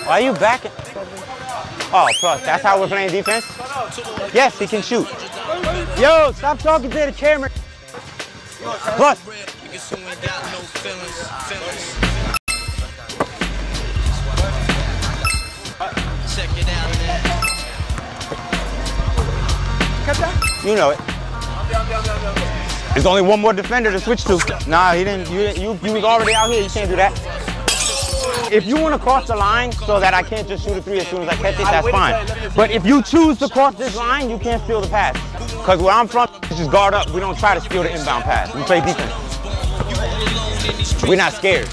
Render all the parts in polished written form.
Why are you backing? Oh, plus, that's how we're playing defense? Yes, he can shoot. Yo, stop talking to the camera. Plus. You know it. There's only one more defender to switch to. Nah, he didn't. You was already out here. You can't do that. If you want to cross the line so that I can't just shoot a three as soon as I catch it, that's fine. But if you choose to cross this line, you can't steal the pass. Because where I'm from, it's just guard up. We don't try to steal the inbound pass. We play defense. We're not scared.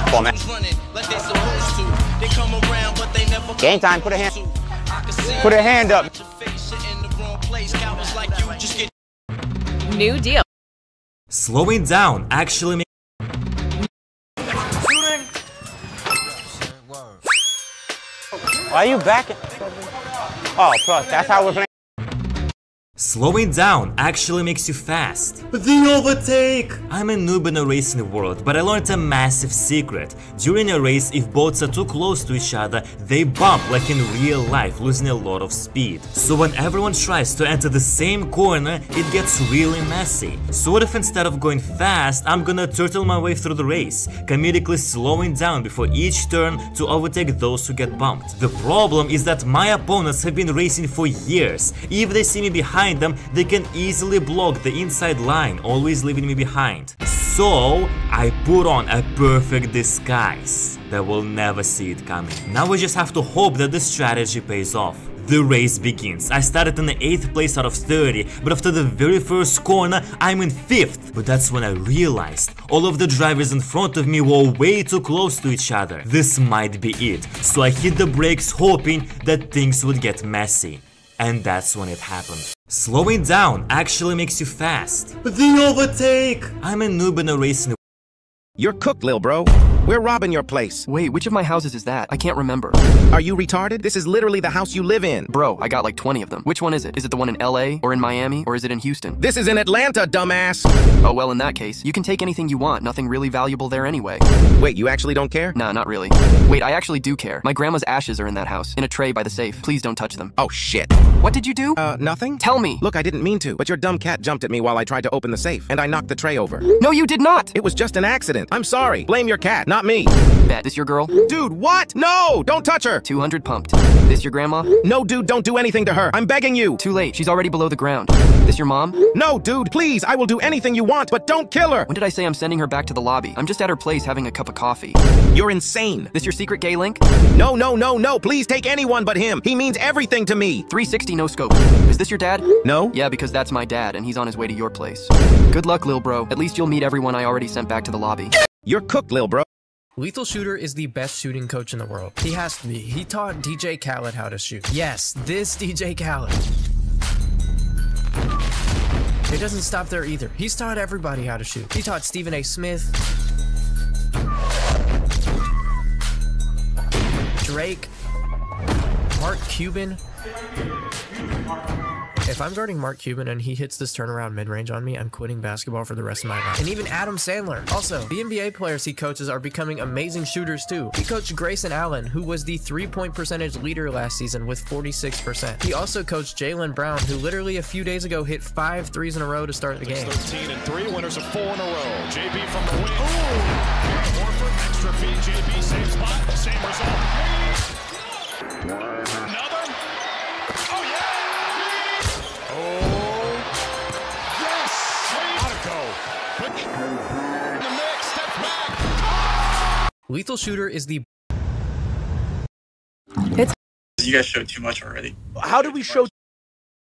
Come on, man. Game time. Put a hand up. New deal. Slowing down actually makes... Why are you backing? Oh, plus, that's how we're playing. Slowing down actually makes you fast. The overtake! I'm a noob in a racing world, but I learned a massive secret. During a race, if boats are too close to each other, they bump like in real life, losing a lot of speed. So when everyone tries to enter the same corner, it gets really messy. So what if instead of going fast, I'm gonna turtle my way through the race, comedically slowing down before each turn to overtake those who get bumped. The problem is that my opponents have been racing for years. If they see me behind them, they can easily block the inside line, always leaving me behind. So I put on a perfect disguise. They will never see it coming. Now we just have to hope that this strategy pays off. The race begins. I started in the 8th place out of 30, but after the very first corner, I'm in 5th. But that's when I realized all of the drivers in front of me were way too close to each other. This might be it. So I hit the brakes hoping that things would get messy. And that's when it happened. Slowing down actually makes you fast. The overtake! I'm a noob in a racing. You're cooked, lil bro. We're robbing your place. Wait, which of my houses is that? I can't remember. Are you retarded? This is literally the house you live in. Bro, I got like 20 of them. Which one is it? Is it the one in LA or in Miami or is it in Houston? This is in Atlanta, dumbass. Oh, well, in that case, you can take anything you want. Nothing really valuable there anyway. Wait, you actually don't care? Nah, not really. Wait, I actually do care. My grandma's ashes are in that house, in a tray by the safe. Please don't touch them. Oh, shit. What did you do? Nothing? Tell me. Look, I didn't mean to, but your dumb cat jumped at me while I tried to open the safe, and I knocked the tray over. No, you did not! It was just an accident. I'm sorry. Blame your cat, not me. Bet, this your girl? Dude, what? No! Don't touch her! 200 pumped. This your grandma? No, dude, don't do anything to her. I'm begging you. Too late. She's already below the ground. This your mom? No, dude, please. I will do anything you want, but don't kill her. When did I say I'm sending her back to the lobby? I'm just at her place having a cup of coffee. You're insane. This your secret gay link? No, no, no, no. Please take anyone but him. He means everything to me. 360 no scope. Is this your dad? No. Yeah, because that's my dad, and he's on his way to your place. Good luck, lil bro. At least you'll meet everyone I already sent back to the lobby. You're cooked, lil bro. Lethal Shooter is the best shooting coach in the world. He has to be. He taught DJ Khaled how to shoot. Yes, this DJ Khaled. It doesn't stop there either. He's taught everybody how to shoot. He taught Stephen A. Smith, Drake, Mark Cuban. If I'm guarding Mark Cuban and he hits this turnaround mid-range on me, I'm quitting basketball for the rest of my life. And even Adam Sandler. Also, the NBA players he coaches are becoming amazing shooters too. He coached Grayson Allen, who was the three-point percentage leader last season with 46%. He also coached Jaylen Brown, who literally a few days ago hit 5 threes in a row to start the game. 13 and 3, winners of 4 in a row. JB from the wing. Horford, extra feed, JB, same spot, same result. Another. Oh, yeah! Lethal Shooter is the... You guys showed too much already. How do we show?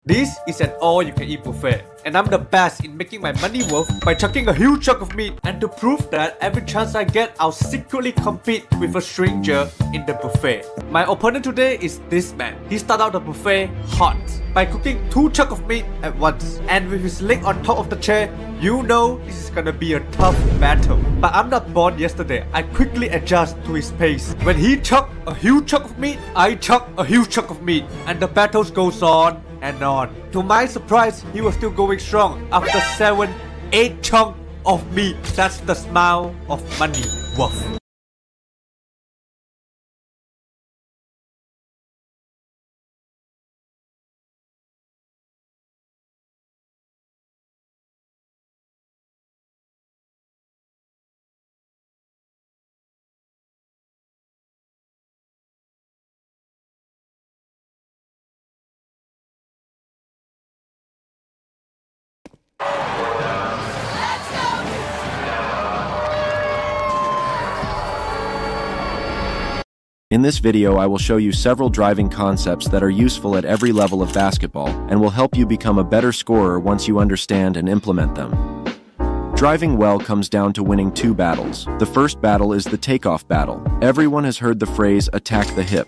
This is an all-you-can-eat buffet, and I'm the best in making my money worth by chucking a huge chunk of meat. And to prove that, every chance I get, I'll secretly compete with a stranger in the buffet. My opponent today is this man. He started out the buffet hot by cooking 2 chunks of meat at once, and with his leg on top of the chair, you know this is gonna be a tough battle. But I'm not born yesterday. I quickly adjust to his pace. When he chucked a huge chunk of meat, I chuck a huge chunk of meat, and the battles goes on and on. To my surprise, he was still going strong after 7-8 chunks of meat. That's the smile of money. Woof. In this video, I will show you several driving concepts that are useful at every level of basketball and will help you become a better scorer once you understand and implement them. Driving well comes down to winning two battles. The first battle is the takeoff battle. Everyone has heard the phrase, attack the hip.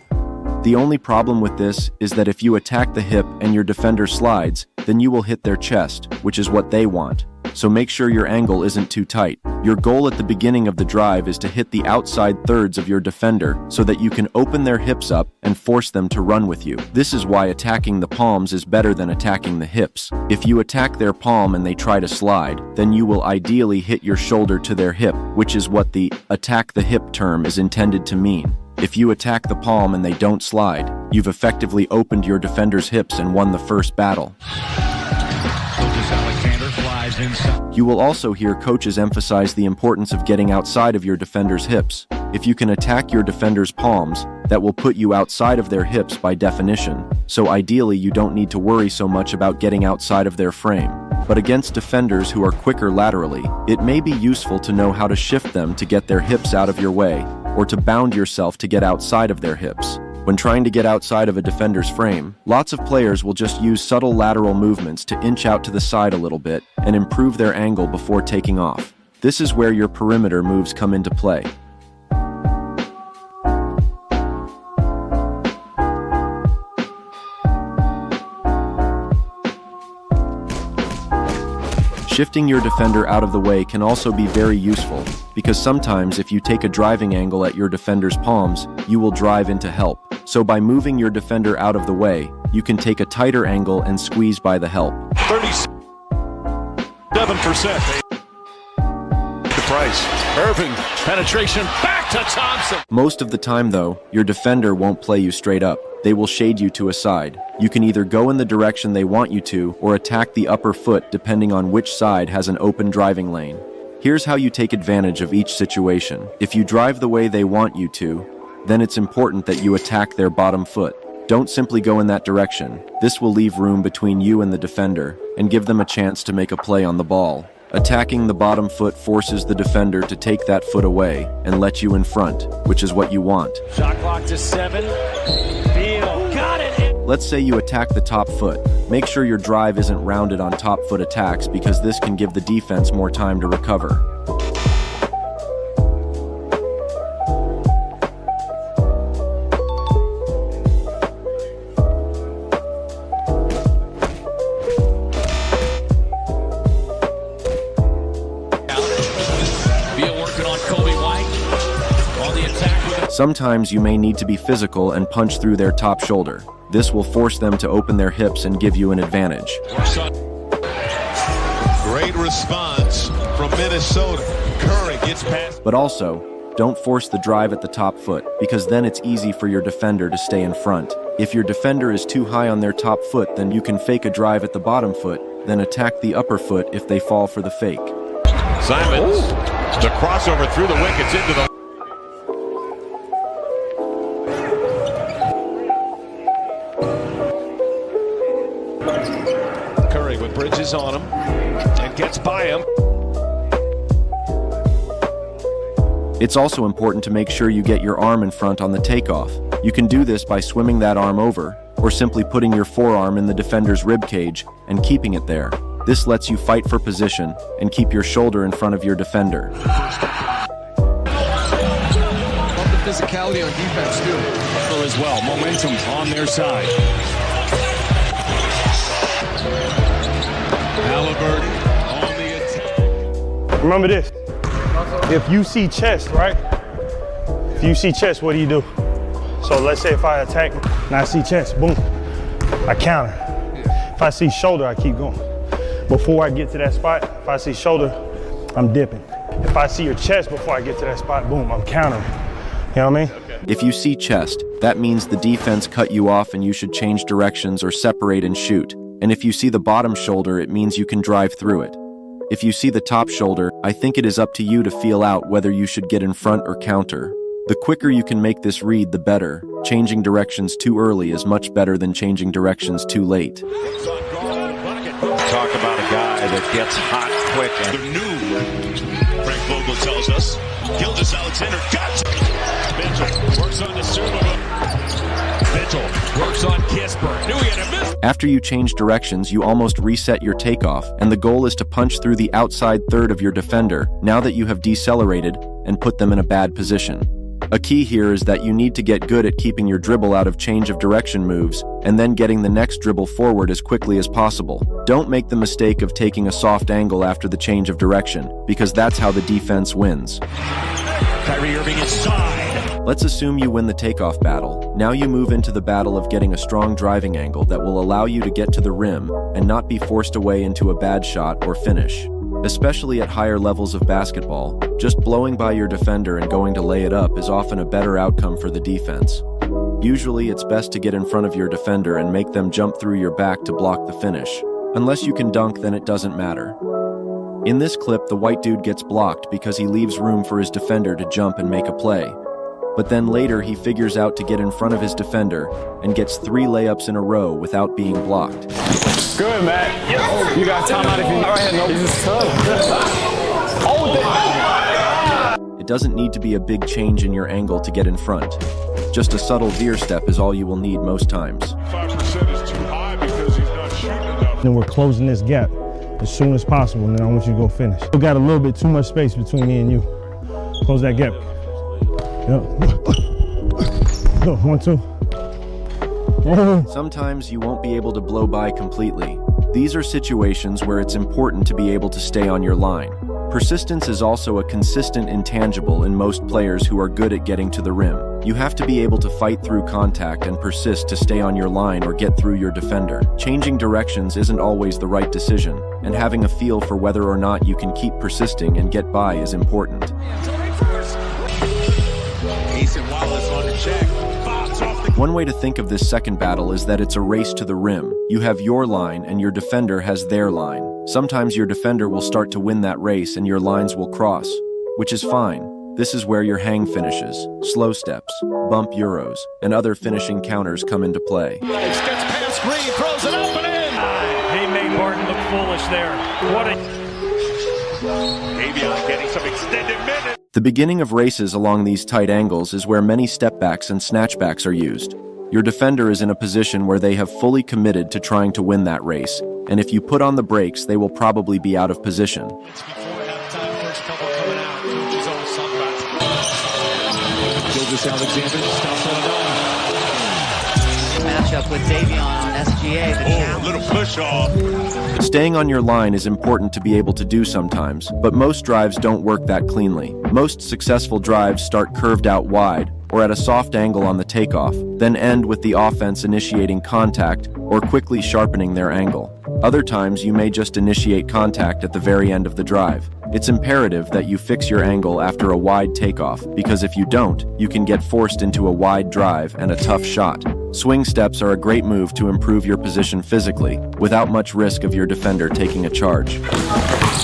The only problem with this is that if you attack the hip and your defender slides, then you will hit their chest, which is what they want. So make sure your angle isn't too tight. Your goal at the beginning of the drive is to hit the outside thirds of your defender so that you can open their hips up and force them to run with you. This is why attacking the palms is better than attacking the hips. If you attack their palm and they try to slide, then you will ideally hit your shoulder to their hip, which is what the attack the hip term is intended to mean. If you attack the palm and they don't slide, you've effectively opened your defender's hips and won the first battle. You will also hear coaches emphasize the importance of getting outside of your defender's hips. If you can attack your defender's palms, that will put you outside of their hips by definition, so ideally you don't need to worry so much about getting outside of their frame. But against defenders who are quicker laterally, it may be useful to know how to shift them to get their hips out of your way, or to bound yourself to get outside of their hips. When trying to get outside of a defender's frame, lots of players will just use subtle lateral movements to inch out to the side a little bit and improve their angle before taking off. This is where your perimeter moves come into play. Shifting your defender out of the way can also be very useful, because sometimes if you take a driving angle at your defender's palms, you will drive into help. So by moving your defender out of the way, you can take a tighter angle and squeeze by the help. 37%. The Price. Irving. Penetration back to Thompson. Most of the time though, your defender won't play you straight up. They will shade you to a side. You can either go in the direction they want you to or attack the upper foot depending on which side has an open driving lane. Here's how you take advantage of each situation. If you drive the way they want you to, then it's important that you attack their bottom foot. Don't simply go in that direction. This will leave room between you and the defender and give them a chance to make a play on the ball. Attacking the bottom foot forces the defender to take that foot away and let you in front, which is what you want. Shot clock to 7. Beal got it. Let's say you attack the top foot. Make sure your drive isn't rounded on top foot attacks because this can give the defense more time to recover. Sometimes you may need to be physical and punch through their top shoulder. This will force them to open their hips and give you an advantage. Great response from Minnesota. Curry gets past. But also, don't force the drive at the top foot, because then it's easy for your defender to stay in front. If your defender is too high on their top foot, then you can fake a drive at the bottom foot, then attack the upper foot if they fall for the fake. Simons, the crossover through the wickets into the... Curry with Bridges on him and gets by him. It's also important to make sure you get your arm in front on the takeoff. You can do this by swimming that arm over, or simply putting your forearm in the defender's rib cage and keeping it there. This lets you fight for position and keep your shoulder in front of your defender. Love the physicality on defense too. As well, momentum on their side. Halliburton on the attack. Remember this. If you see chest, right? If you see chest, what do? So let's say if I attack and I see chest, boom, I counter. If I see shoulder, I keep going. Before I get to that spot, if I see shoulder, I'm dipping. If I see your chest before I get to that spot, boom, I'm countering. You know what I mean? If you see chest, that means the defense cut you off and you should change directions or separate and shoot. And if you see the bottom shoulder, it means you can drive through it. If you see the top shoulder, I think it is up to you to feel out whether you should get in front or counter. The quicker you can make this read, the better. Changing directions too early is much better than changing directions too late. Talk about a guy that gets hot quick. And the new Frank Vogel tells us, Gilgeous-Alexander got Mitchell works on the super. Mitchell works on Kispert. Knew he had a miss. After you change directions, you almost reset your takeoff, and the goal is to punch through the outside third of your defender now that you have decelerated and put them in a bad position. A key here is that you need to get good at keeping your dribble out of change of direction moves and then getting the next dribble forward as quickly as possible. Don't make the mistake of taking a soft angle after the change of direction, because that's how the defense wins. Kyrie Irving inside. Let's assume you win the takeoff battle. Now you move into the battle of getting a strong driving angle that will allow you to get to the rim and not be forced away into a bad shot or finish. Especially at higher levels of basketball, just blowing by your defender and going to lay it up is often a better outcome for the defense. Usually it's best to get in front of your defender and make them jump through your back to block the finish. Unless you can dunk, then it doesn't matter. In this clip, the white dude gets blocked because he leaves room for his defender to jump and make a play. But then later he figures out to get in front of his defender and gets 3 layups in a row without being blocked. Good, man. Yes. You got time out if you know. This is tough. It doesn't need to be a big change in your angle to get in front. Just a subtle veer step is all you will need most times. 5% is too high because he's not shooting enough. Then we're closing this gap as soon as possible, and then I want you to go finish. Still got a little bit too much space between me and you. Close that gap. Yep. Go, 1, 2. Sometimes you won't be able to blow by completely. These are situations where it's important to be able to stay on your line. Persistence is also a consistent intangible in most players who are good at getting to the rim. You have to be able to fight through contact and persist to stay on your line or get through your defender. Changing directions isn't always the right decision, and having a feel for whether or not you can keep persisting and get by is important. One way to think of this second battle is that it's a race to the rim. You have your line and your defender has their line. Sometimes your defender will start to win that race and your lines will cross, which is fine. This is where your hang finishes, slow steps, bump euros, and other finishing counters come into play. Gets past Green, throws it up and in. He made Martin look foolish there. What a... Avion getting some extended minutes. The beginning of races along these tight angles is where many stepbacks and snatchbacks are used. Your defender is in a position where they have fully committed to trying to win that race, and if you put on the brakes, they will probably be out of position. It's before halftime, first couple coming out. Coach's own sunglasses. Gilgeous-Alexander stops on it. Matchup with Davion on SGA. A little push off. Staying on your line is important to be able to do sometimes, but most drives don't work that cleanly. Most successful drives start curved out wide, or at a soft angle on the takeoff, then end with the offense initiating contact or quickly sharpening their angle. Other times you may just initiate contact at the very end of the drive. It's imperative that you fix your angle after a wide takeoff, because if you don't, you can get forced into a wide drive and a tough shot. Swing steps are a great move to improve your position physically, without much risk of your defender taking a charge.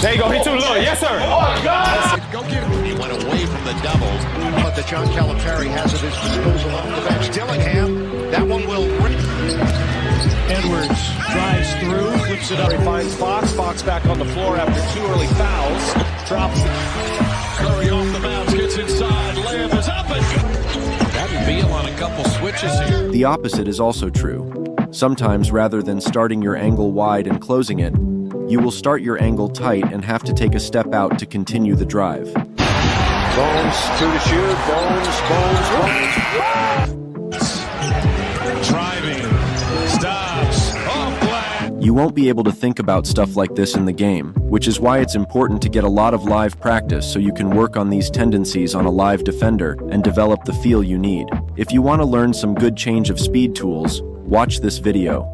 There you go, he too low. Yes, sir. Oh, God. Go get him. He went away from the doubles, but the John Calipari has at his disposal off the bench. Dillingham, that one will ring. Edwards drives through, flips it up. He finds Fox. Fox back on the floor after 2 early fouls. Drops. Curry off the bounce, gets inside. Lamb is up and That'd Beal on a couple switches here. The opposite is also true. Sometimes, rather than starting your angle wide and closing it, you will start your angle tight and have to take a step out to continue the drive. Bones to the shoot. Bones. Driving. Stops. Off glass. You won't be able to think about stuff like this in the game, which is why it's important to get a lot of live practice so you can work on these tendencies on a live defender and develop the feel you need. If you want to learn some good change of speed tools, watch this video.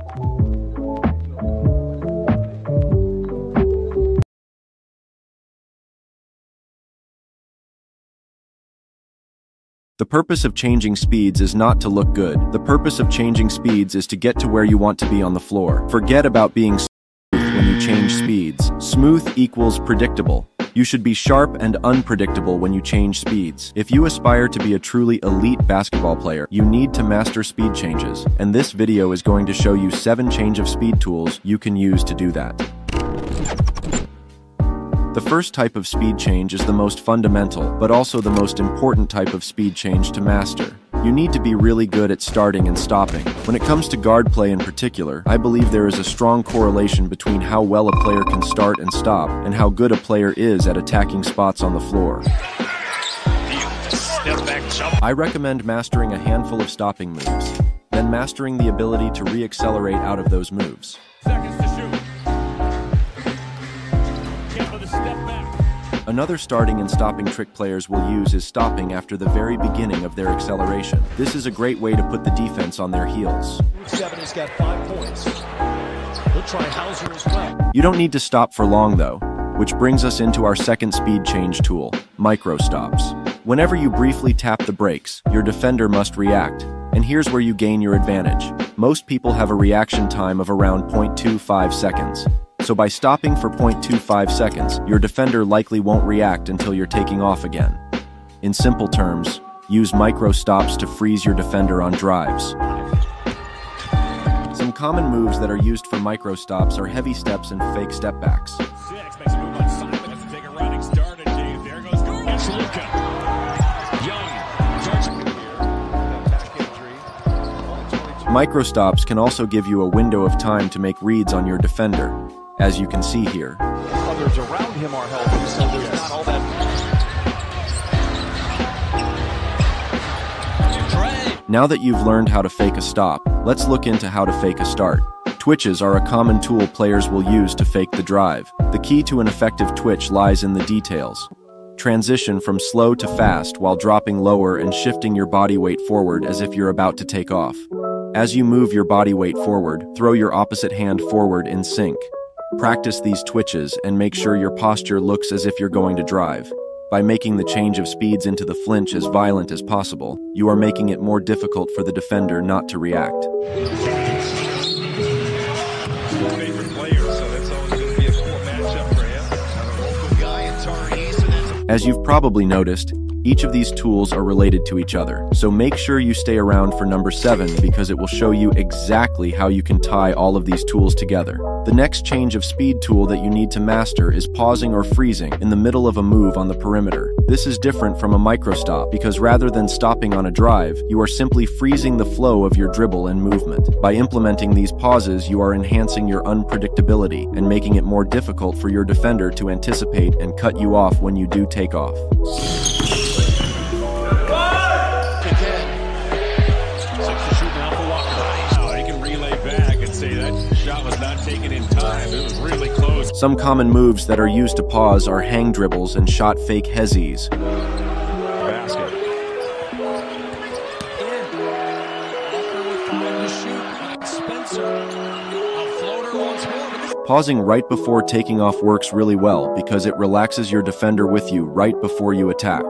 The purpose of changing speeds is not to look good. The purpose of changing speeds is to get to where you want to be on the floor. Forget about being smooth when you change speeds. Smooth equals predictable. You should be sharp and unpredictable when you change speeds. If you aspire to be a truly elite basketball player, you need to master speed changes. And this video is going to show you 7 change of speed tools you can use to do that. The first type of speed change is the most fundamental, but also the most important type of speed change to master. You need to be really good at starting and stopping. When it comes to guard play in particular, I believe there is a strong correlation between how well a player can start and stop, and how good a player is at attacking spots on the floor. I recommend mastering a handful of stopping moves, then mastering the ability to re-accelerate out of those moves. Another starting and stopping trick players will use is stopping after the very beginning of their acceleration. This is a great way to put the defense on their heels. 7's got 5 points. He'll try Hauser as well. You don't need to stop for long though, which brings us into our second speed change tool, micro stops. Whenever you briefly tap the brakes, your defender must react. And here's where you gain your advantage. Most people have a reaction time of around 0.25 seconds. So by stopping for 0.25 seconds, your defender likely won't react until you're taking off again. In simple terms, use micro stops to freeze your defender on drives. Some common moves that are used for micro stops are heavy steps and fake step backs. Micro stops can also give you a window of time to make reads on your defender, as you can see here. Others around him are healthy, so there's not all that. Now that you've learned how to fake a stop, let's look into how to fake a start. Twitches are a common tool players will use to fake the drive. The key to an effective twitch lies in the details. Transition from slow to fast while dropping lower and shifting your body weight forward as if you're about to take off. As you move your body weight forward, throw your opposite hand forward in sync. Practice these twitches and make sure your posture looks as if you're going to drive. By making the change of speeds into the flinch as violent as possible, you are making it more difficult for the defender not to react. As you've probably noticed, each of these tools are related to each other, so make sure you stay around for number 7 because it will show you exactly how you can tie all of these tools together. The next change of speed tool that you need to master is pausing or freezing in the middle of a move on the perimeter. This is different from a micro stop because rather than stopping on a drive, you are simply freezing the flow of your dribble and movement. By implementing these pauses, you are enhancing your unpredictability and making it more difficult for your defender to anticipate and cut you off when you do take off. Some common moves that are used to pause are hang dribbles and shot fake hezzies. Pausing right before taking off works really well because it relaxes your defender with you right before you attack.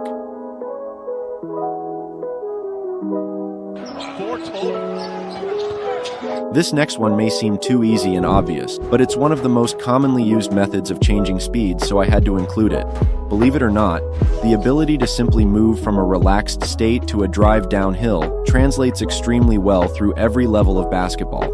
This next one may seem too easy and obvious, but it's one of the most commonly used methods of changing speeds, so I had to include it. Believe it or not, the ability to simply move from a relaxed state to a drive downhill translates extremely well through every level of basketball.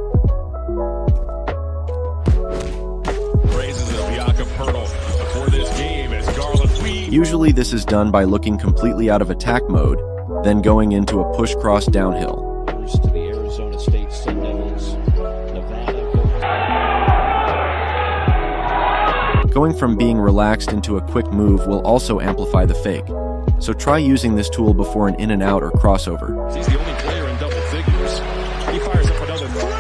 Usually this is done by looking completely out of attack mode, then going into a push-cross downhill. To the Arizona State Sun Devils, Nevada. Going from being relaxed into a quick move will also amplify the fake. So try using this tool before an in and out or crossover. He's the only player in double figures. He fires up another three.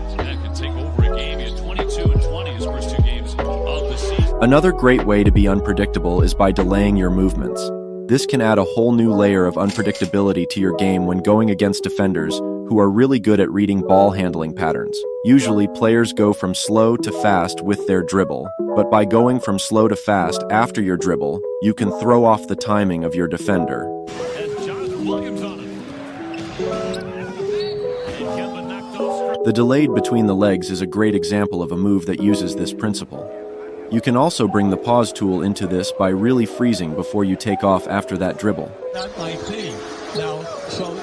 So that can take over a game. He had 22 and 20 his first 2 games of the season. Another great way to be unpredictable is by delaying your movements. This can add a whole new layer of unpredictability to your game when going against defenders who are really good at reading ball handling patterns. Usually, players go from slow to fast with their dribble, but by going from slow to fast after your dribble, you can throw off the timing of your defender. The delayed between the legs is a great example of a move that uses this principle. You can also bring the pause tool into this by really freezing before you take off after that dribble. That might be. Now, so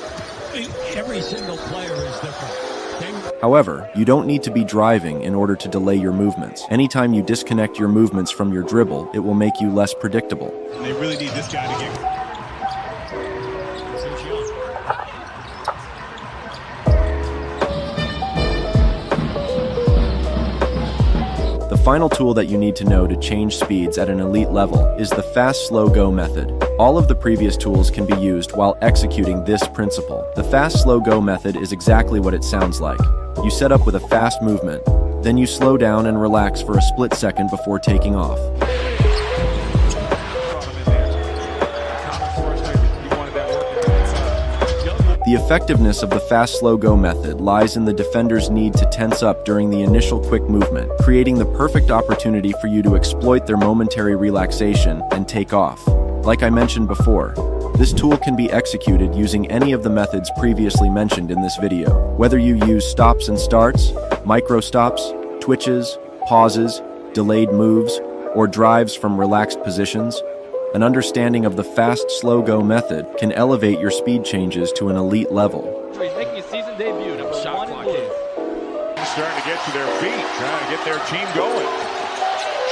every single player is different. However, you don't need to be driving in order to delay your movements. Anytime you disconnect your movements from your dribble, it will make you less predictable. And they really need this guy to get... The final tool that you need to know to change speeds at an elite level is the fast slow go method. All of the previous tools can be used while executing this principle. The fast slow go method is exactly what it sounds like. You set up with a fast movement, then you slow down and relax for a split second before taking off. The effectiveness of the fast slow go method lies in the defender's need to tense up during the initial quick movement, creating the perfect opportunity for you to exploit their momentary relaxation and take off. Like I mentioned before, this tool can be executed using any of the methods previously mentioned in this video. Whether you use stops and starts, micro stops, twitches, pauses, delayed moves, or drives from relaxed positions, an understanding of the fast slow go method can elevate your speed changes to an elite level. He's making his season debut, number 1 in blue. Starting to get to their feet, trying to get their team going.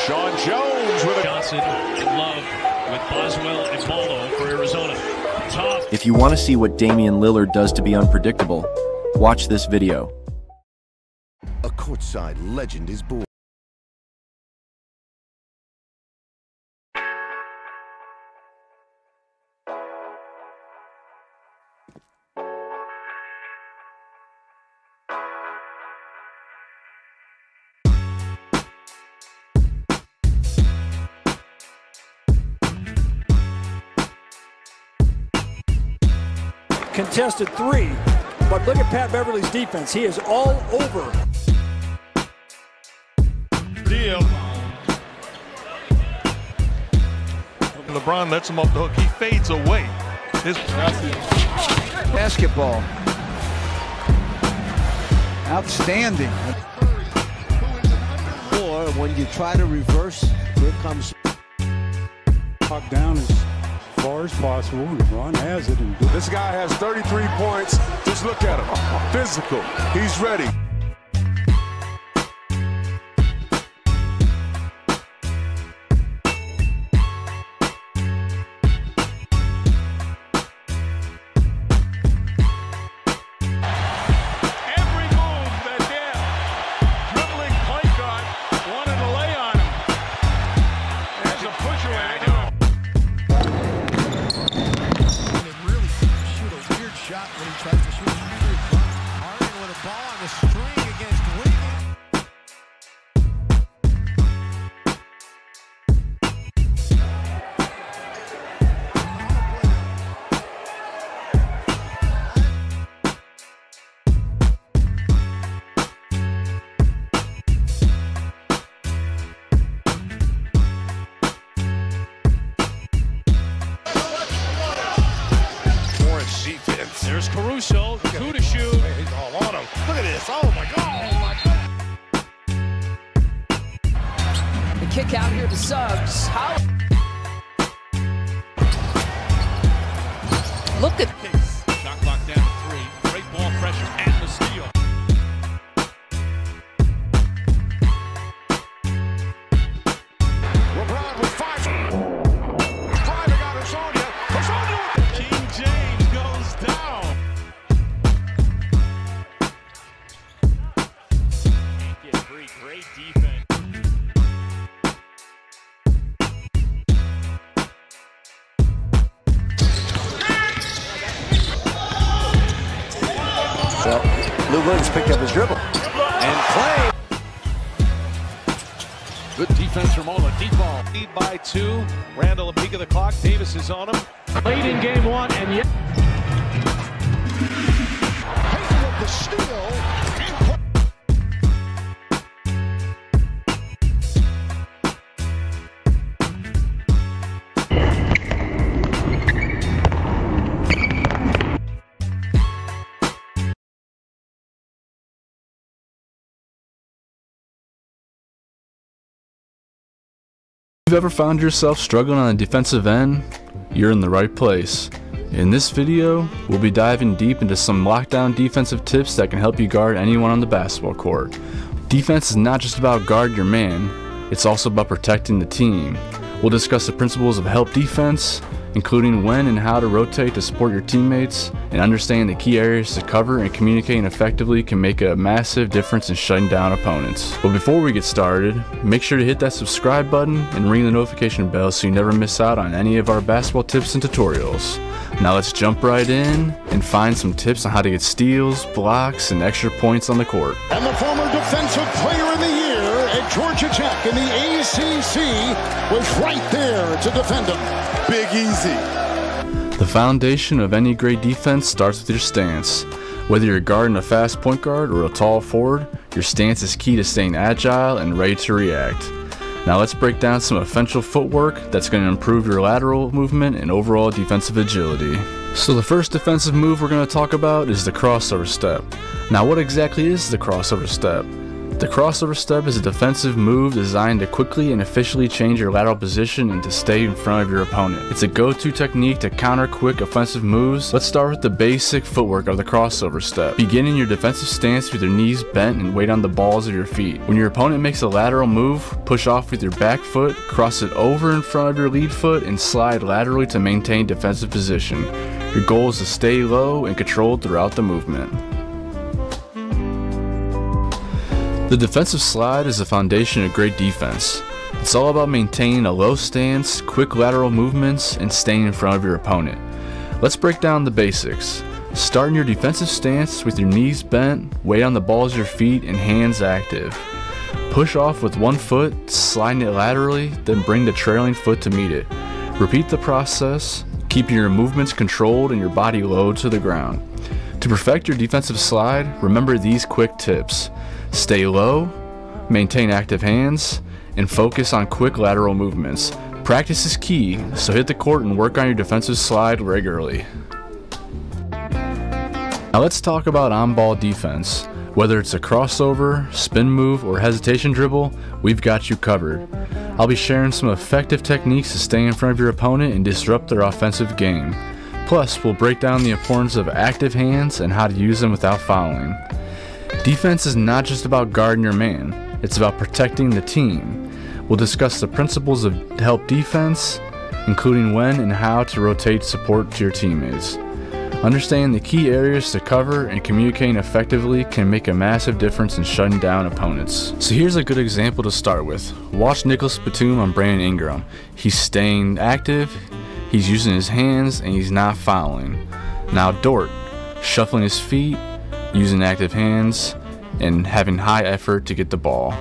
Sean Jones with a... Johnson in love with Boswell and Baldo for Arizona. Tough. If you want to see what Damian Lillard does to be unpredictable, watch this video. A courtside legend is born. Contested three, but look at Pat Beverly's defense. He is all over. Deal. LeBron lets him off the hook. He fades away. Basketball. Outstanding. Or when you try to reverse, here comes. Lock down as far as possible, and LeBron has it. This guy has 33 points. Just look at him. Physical. He's ready. There's Caruso, two to shoot. He's all on him. Look at this. Oh my God. Oh my God. The kick out here to Suggs. How? Look at this. Shot clock down to 3. Great ball pressure and the steal. LeBron with 5. Driving out of Sonia. King James goes down. Can't get free. Great defense. Well, Lou Williams picked up his dribble. And Clay. Good defense from Ola. Deep ball. Lead by 2. Randall at peak of the clock. Davis is on him. Late in game 1 and yet. steal. If you've ever found yourself struggling on the defensive end, you're in the right place. In this video, we'll be diving deep into some lockdown defensive tips that can help you guard anyone on the basketball court. Defense is not just about guarding your man, it's also about protecting the team. We'll discuss the principles of help defense, including when and how to rotate to support your teammates, and understanding the key areas to cover and communicating effectively can make a massive difference in shutting down opponents. But before we get started, make sure to hit that subscribe button and ring the notification bell so you never miss out on any of our basketball tips and tutorials. Now let's jump right in and find some tips on how to get steals, blocks, and extra points on the court. And the former Defensive Player of the Year at Georgia Tech in the ACC was right there to defend him. Big Easy. The foundation of any great defense starts with your stance. Whether you're guarding a fast point guard or a tall forward, your stance is key to staying agile and ready to react. Now let's break down some offensive footwork that's going to improve your lateral movement and overall defensive agility. So the first defensive move we're going to talk about is the crossover step. Now what exactly is the crossover step? The crossover step is a defensive move designed to quickly and efficiently change your lateral position and to stay in front of your opponent. It's a go-to technique to counter quick offensive moves. Let's start with the basic footwork of the crossover step. Begin in your defensive stance with your knees bent and weight on the balls of your feet. When your opponent makes a lateral move, push off with your back foot, cross it over in front of your lead foot, and slide laterally to maintain defensive position. Your goal is to stay low and controlled throughout the movement. The defensive slide is the foundation of great defense. It's all about maintaining a low stance, quick lateral movements, and staying in front of your opponent. Let's break down the basics. Start in your defensive stance with your knees bent, weight on the balls of your feet, and hands active. Push off with one foot, sliding it laterally, then bring the trailing foot to meet it. Repeat the process, keeping your movements controlled and your body low to the ground. To perfect your defensive slide, remember these quick tips. Stay low, maintain active hands, and focus on quick lateral movements. Practice is key, so hit the court and work on your defensive slide regularly. Now let's talk about on-ball defense. Whether it's a crossover, spin move, or hesitation dribble, we've got you covered. I'll be sharing some effective techniques to stay in front of your opponent and disrupt their offensive game. Plus, we'll break down the importance of active hands and how to use them without fouling. Defense is not just about guarding your man, it's about protecting the team. We'll discuss the principles of help defense, including when and how to rotate support to your teammates. Understanding the key areas to cover and communicating effectively can make a massive difference in shutting down opponents. So here's a good example to start with. Watch Nicholas Batum on Brandon Ingram. He's staying active, he's using his hands, and he's not fouling. Now Dort, shuffling his feet, using active hands, and having high effort to get the ball.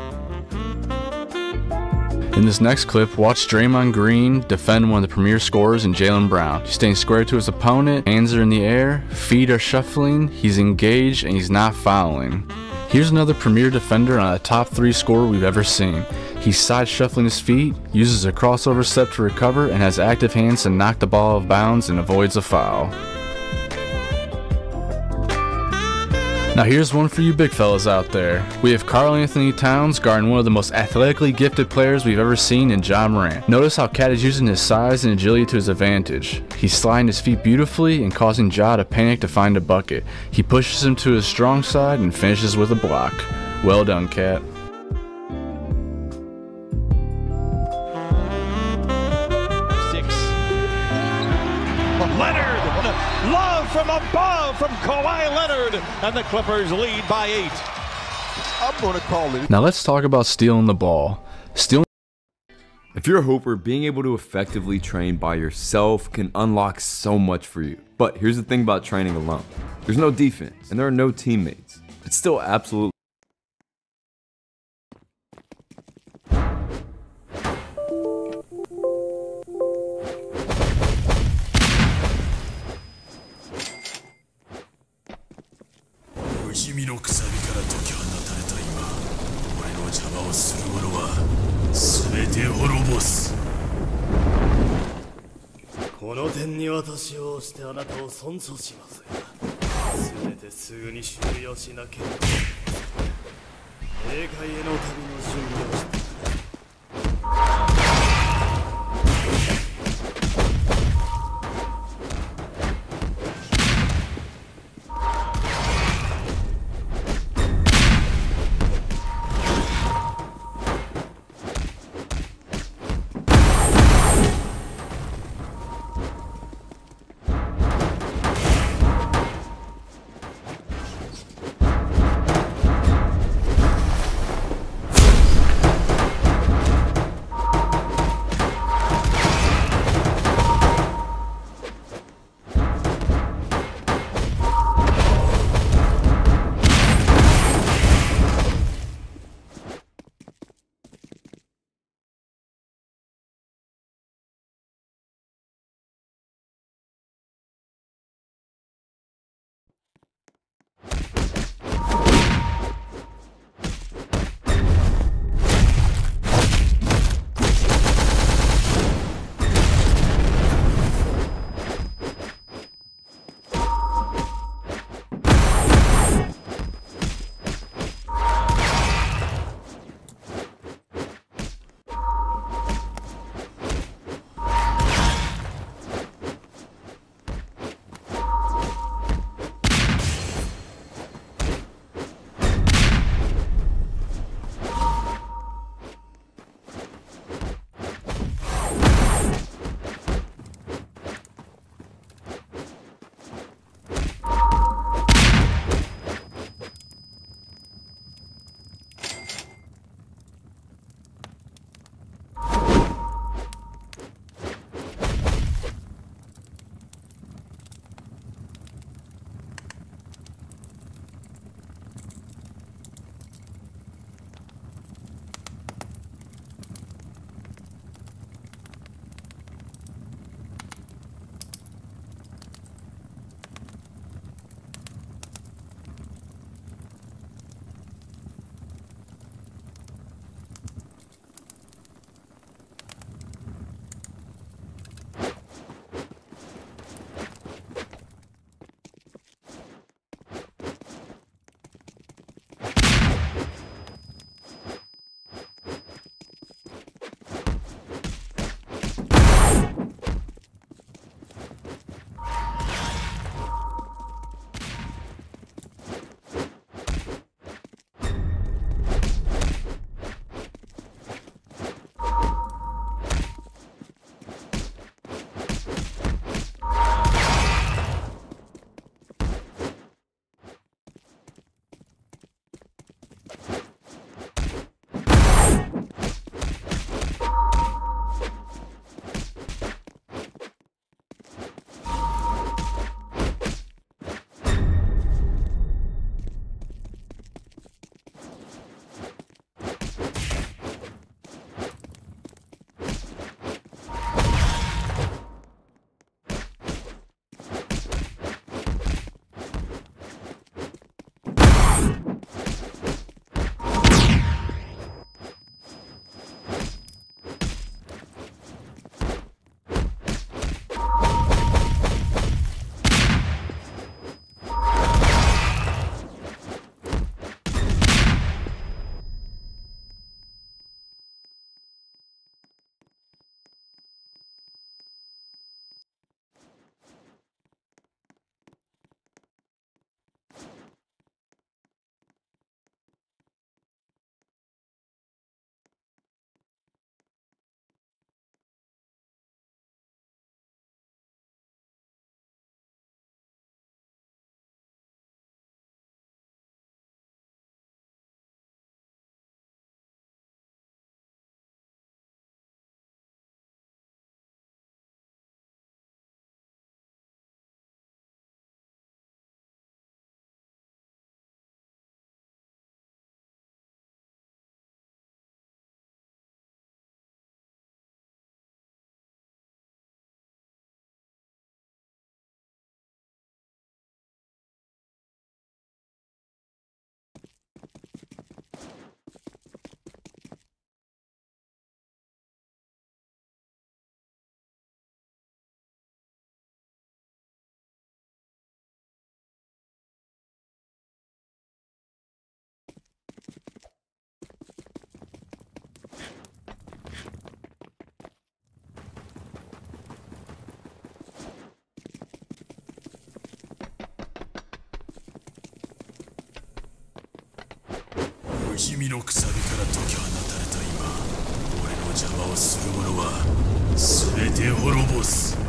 In this next clip, watch Draymond Green defend one of the premier scorers in Jaylen Brown. He's staying square to his opponent, hands are in the air, feet are shuffling, he's engaged, and he's not fouling. Here's another premier defender on a top 3 scorer we've ever seen. He's side shuffling his feet, uses a crossover step to recover, and has active hands to knock the ball out of bounds and avoids a foul. Now here's one for you big fellas out there. We have Karl Anthony Towns guarding one of the most athletically gifted players we've ever seen in Ja Morant. Notice how Cat is using his size and agility to his advantage. He's sliding his feet beautifully and causing Ja to panic to find a bucket. He pushes him to his strong side and finishes with a block. Well done, Cat. Leonard, love from above from Kawhi Leonard, and the Clippers lead by 8. I'm going to call it. Now let's talk about stealing the ball. If you're a hooper, being able to effectively train by yourself can unlock so much for you. But here's the thing about training alone. There's no defense, and there are no teammates. It's still absolutely て滅ぼす。この点に私を押してあなたを尊重しますが、せめてすぐに終了しなければ。霊界への旅の準備をして。君のくさびから解き放たれた今、俺の邪魔をする者は全て滅ぼす。